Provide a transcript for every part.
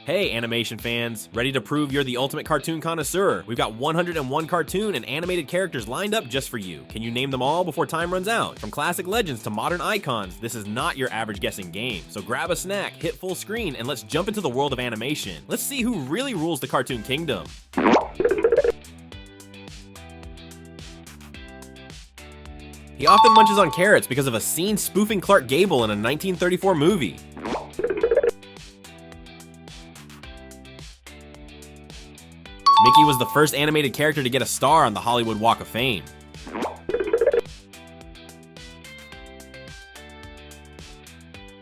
Hey animation fans, ready to prove you're the ultimate cartoon connoisseur? We've got 101 cartoon and animated characters lined up just for you. Can you name them all before time runs out? From classic legends to modern icons, this is not your average guessing game. So grab a snack, hit full screen, and let's jump into the world of animation. Let's see who really rules the cartoon kingdom. He often munches on carrots because of a scene spoofing Clark Gable in a 1934 movie. Mickey was the first animated character to get a star on the Hollywood Walk of Fame.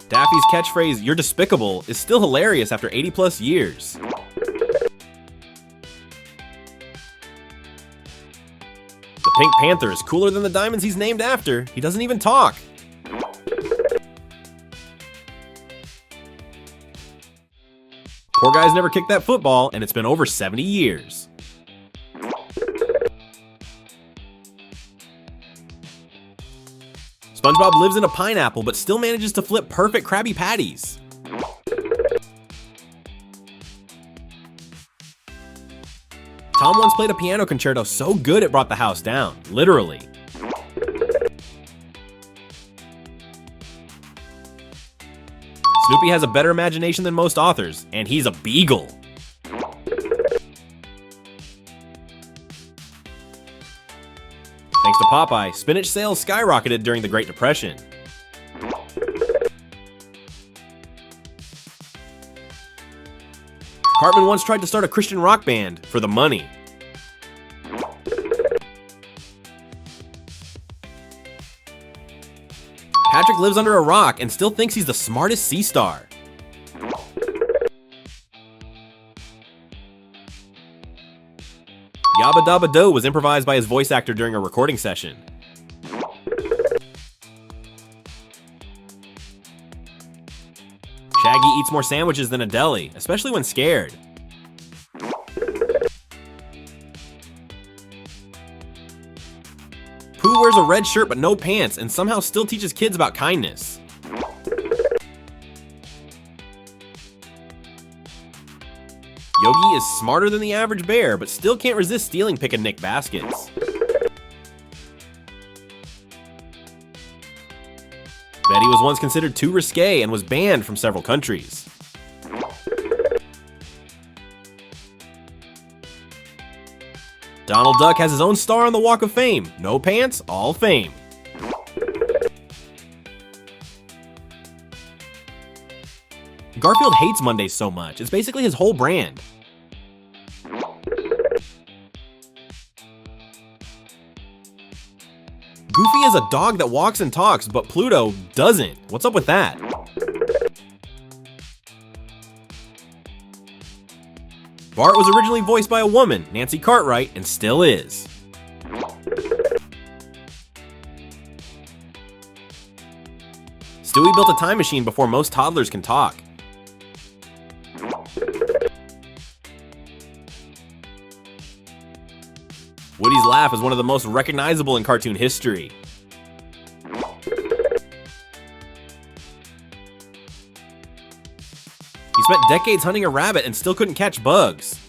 Daffy's catchphrase, "You're despicable," is still hilarious after 80 plus years. The Pink Panther is cooler than the diamonds he's named after. He doesn't even talk. Poor guy's never kicked that football, and it's been over 70 years. SpongeBob lives in a pineapple, but still manages to flip perfect Krabby Patties. Tom once played a piano concerto so good it brought the house down, literally. Snoopy has a better imagination than most authors, and he's a beagle. Thanks to Popeye, spinach sales skyrocketed during the Great Depression. Cartman once tried to start a Christian rock band for the money. Patrick lives under a rock and still thinks he's the smartest sea star. Yabba Dabba Do was improvised by his voice actor during a recording session. Shaggy eats more sandwiches than a deli, especially when scared. Pooh wears a red shirt but no pants and somehow still teaches kids about kindness. Yogi is smarter than the average bear, but still can't resist stealing Pick and Nick baskets. Betty was once considered too risque and was banned from several countries. Donald Duck has his own star on the Walk of Fame. No pants, all fame. Garfield hates Mondays so much, it's basically his whole brand. Goofy is a dog that walks and talks, but Pluto doesn't. What's up with that? Bart was originally voiced by a woman, Nancy Cartwright, and still is. Stewie built a time machine before most toddlers can talk. Woody's laugh is one of the most recognizable in cartoon history. He spent decades hunting a rabbit and still couldn't catch bugs.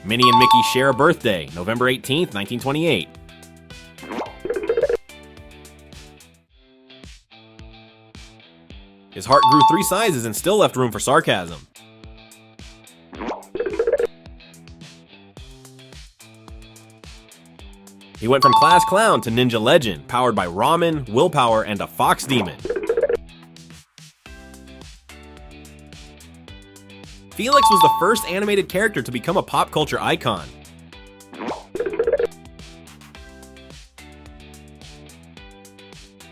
Minnie and Mickey share a birthday, November 18th, 1928. His heart grew 3 sizes and still left room for sarcasm. He went from class clown to ninja legend, powered by ramen, willpower, and a fox demon. Felix was the first animated character to become a pop culture icon.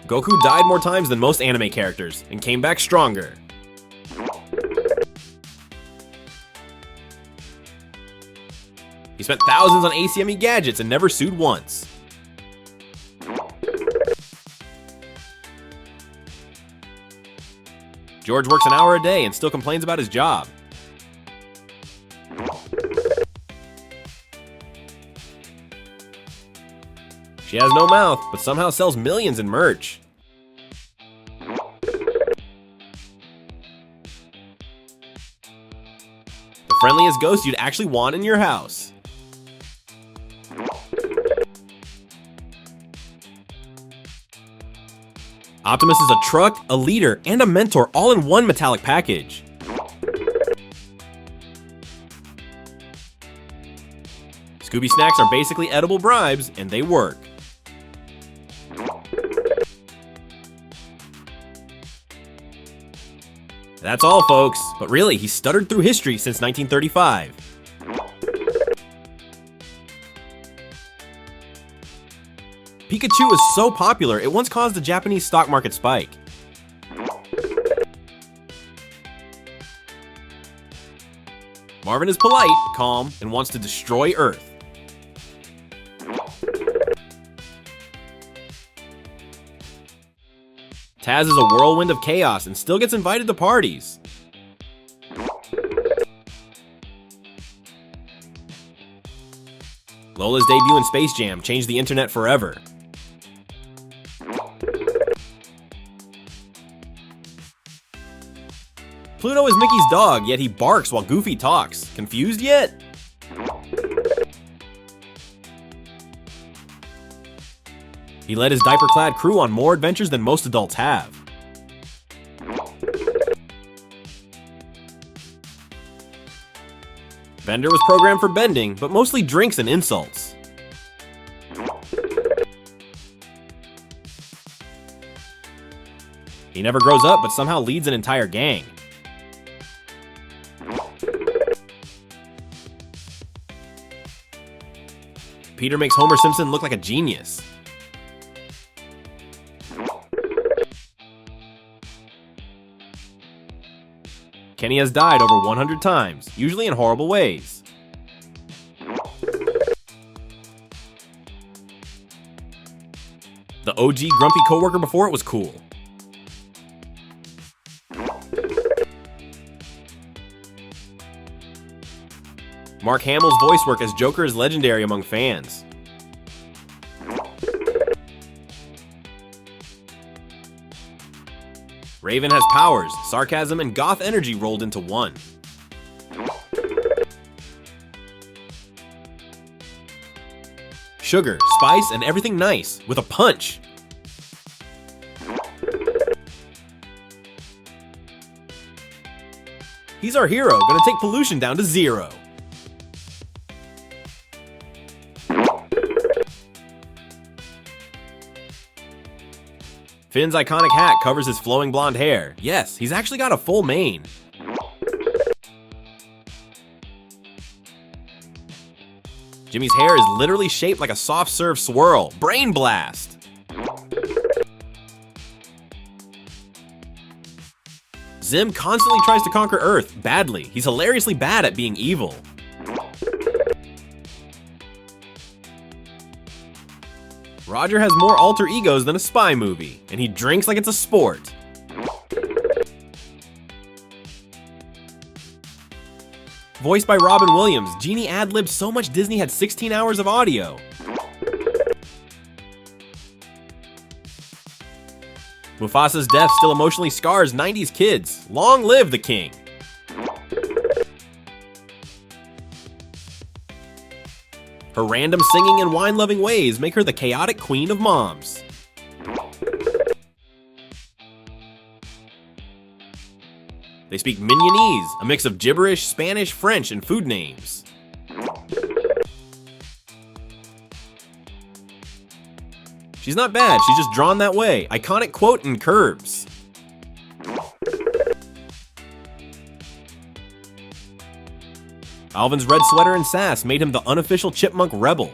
Goku died more times than most anime characters, and came back stronger. He spent thousands on ACME gadgets and never sued once. George works an hour a day and still complains about his job. She has no mouth, but somehow sells millions in merch. friendliest ghost you'd actually want in your house. Optimus is a truck, a leader, and a mentor all in one metallic package. Scooby snacks are basically edible bribes, and they work. That's all, folks. But really, he stuttered through history since 1935. Pikachu is so popular, it once caused a Japanese stock market spike. Marvin is polite, calm, and wants to destroy Earth. Taz is a whirlwind of chaos and still gets invited to parties. Lola's debut in Space Jam changed the internet forever. Pluto is Mickey's dog, yet he barks while Goofy talks. Confused yet? He led his diaper-clad crew on more adventures than most adults have. Bender was programmed for bending, but mostly drinks and insults. He never grows up, but somehow leads an entire gang. Peter makes Homer Simpson look like a genius. Kenny has died over 100 times, usually in horrible ways. The OG grumpy coworker before it was cool. Mark Hamill's voice work as Joker is legendary among fans. Raven has powers, sarcasm, and goth energy rolled into one. Sugar, spice, and everything nice, with a punch. He's our hero, gonna take pollution down to 0. Finn's iconic hat covers his flowing blonde hair. Yes, he's actually got a full mane. Jimmy's hair is literally shaped like a soft serve swirl. Brain blast! Zim constantly tries to conquer Earth, badly. He's hilariously bad at being evil. Roger has more alter egos than a spy movie, and he drinks like it's a sport. Voiced by Robin Williams, Genie ad-libbed so much Disney had 16 hours of audio. Mufasa's death still emotionally scars 90s kids. Long live the king! Her random singing and wine-loving ways make her the chaotic queen of moms. They speak Mignonese, a mix of gibberish, Spanish, French, and food names. She's not bad, she's just drawn that way. Iconic quote in Curbs. Alvin's red sweater and sass made him the unofficial chipmunk rebel.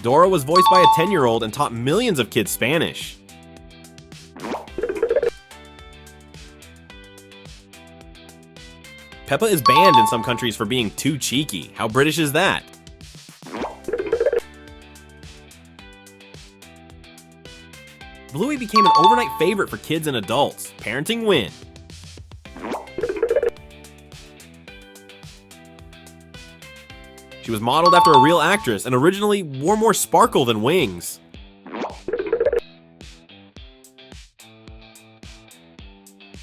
Dora was voiced by a 10-year-old and taught millions of kids Spanish. Peppa is banned in some countries for being too cheeky. How British is that? Bluey became an overnight favorite for kids and adults. Parenting win. She was modeled after a real actress and originally wore more sparkle than wings.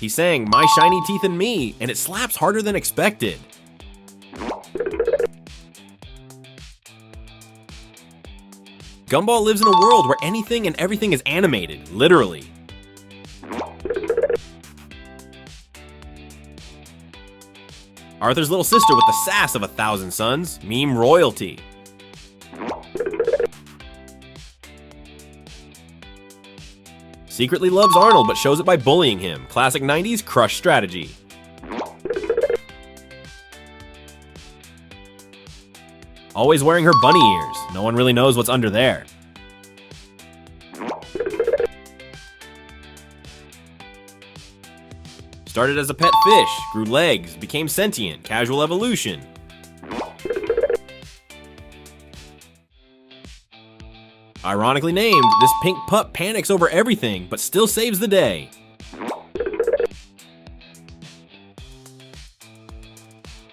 He sang "My Shiny Teeth and Me," and it slaps harder than expected. Gumball lives in a world where anything and everything is animated, literally. Arthur's little sister with the sass of 1,000 Suns, meme royalty. Secretly loves Arnold but shows it by bullying him, classic 90s crush strategy. Always wearing her bunny ears, no one really knows what's under there. Started as a pet fish, grew legs, became sentient, casual evolution. Ironically named, this pink pup panics over everything, but still saves the day.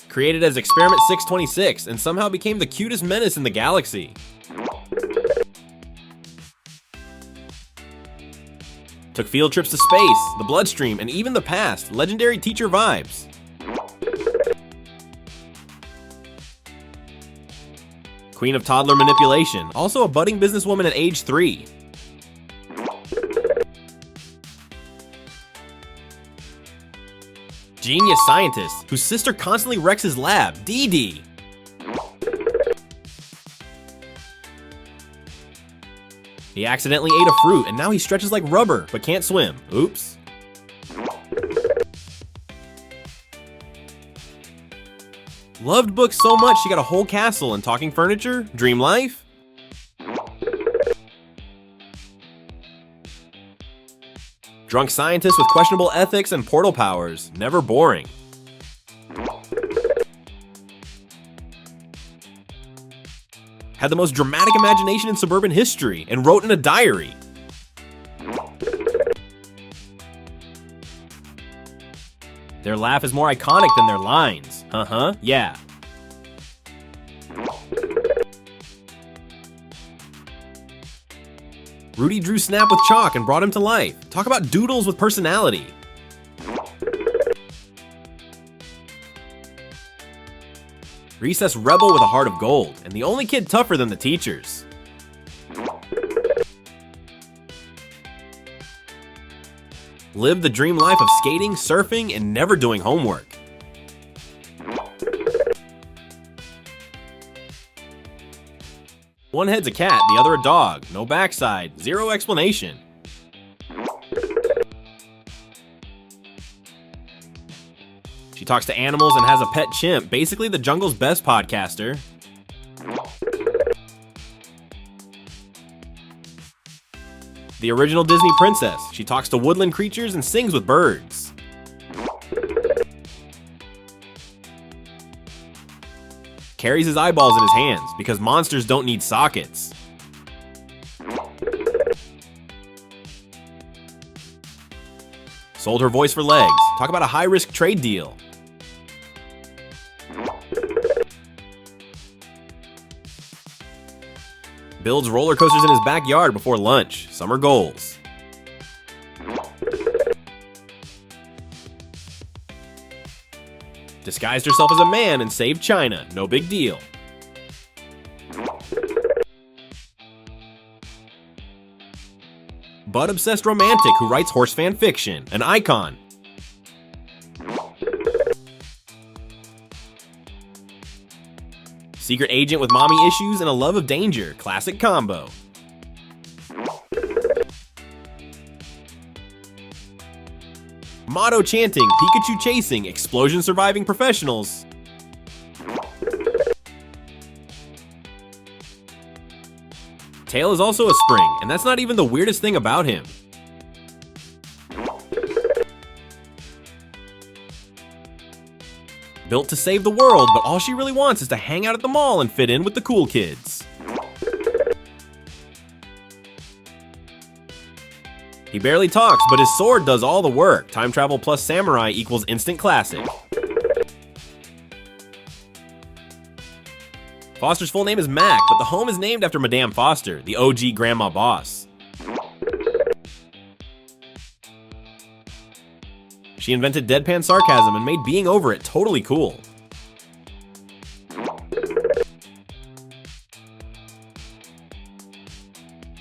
Created as Experiment 626 and somehow became the cutest menace in the galaxy. Took field trips to space, the bloodstream, and even the past, legendary teacher vibes. Queen of toddler manipulation, also a budding businesswoman at age 3. Genius scientist, whose sister constantly wrecks his lab, Dee Dee. He accidentally ate a fruit and now he stretches like rubber, but can't swim. Oops. Loved books so much she got a whole castle and talking furniture? Dream life? Drunk scientist with questionable ethics and portal powers. Never boring. Had the most dramatic imagination in suburban history and wrote in a diary. Their laugh is more iconic than their lines. Yeah. Rudy drew Snap with chalk and brought him to life. Talk about doodles with personality. Recess rebel with a heart of gold, and the only kid tougher than the teachers. Lived the dream life of skating, surfing, and never doing homework. One head's a cat, the other a dog. No backside, zero explanation. She talks to animals and has a pet chimp, basically the jungle's best podcaster. The original Disney princess. She talks to woodland creatures and sings with birds. Carries his eyeballs in his hands because monsters don't need sockets. Sold her voice for legs. Talk about a high-risk trade deal. Builds roller coasters in his backyard before lunch. Summer goals. Disguised herself as a man and saved China. No big deal. Bud-obsessed romantic who writes horse fan fiction. An icon. Secret agent with mommy issues and a love of danger. Classic combo. Motto chanting, Pikachu chasing, explosion surviving professionals. Tail is also a spring, and that's not even the weirdest thing about him. Built to save the world, but all she really wants is to hang out at the mall and fit in with the cool kids. He barely talks, but his sword does all the work. Time travel plus samurai equals instant classic. Foster's full name is Mac, but the home is named after Madame Foster, the OG grandma boss. She invented deadpan sarcasm and made being over it totally cool.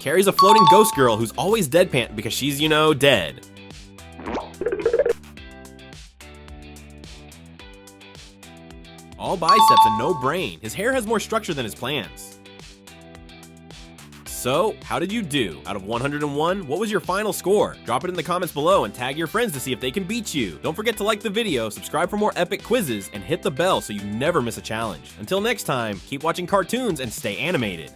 Carrie's a floating ghost girl who's always deadpan because she's, you know, dead. All biceps and no brain. His hair has more structure than his plans. So, how did you do? Out of 101, what was your final score? Drop it in the comments below and tag your friends to see if they can beat you. Don't forget to like the video, subscribe for more epic quizzes, and hit the bell so you never miss a challenge. Until next time, keep watching cartoons and stay animated.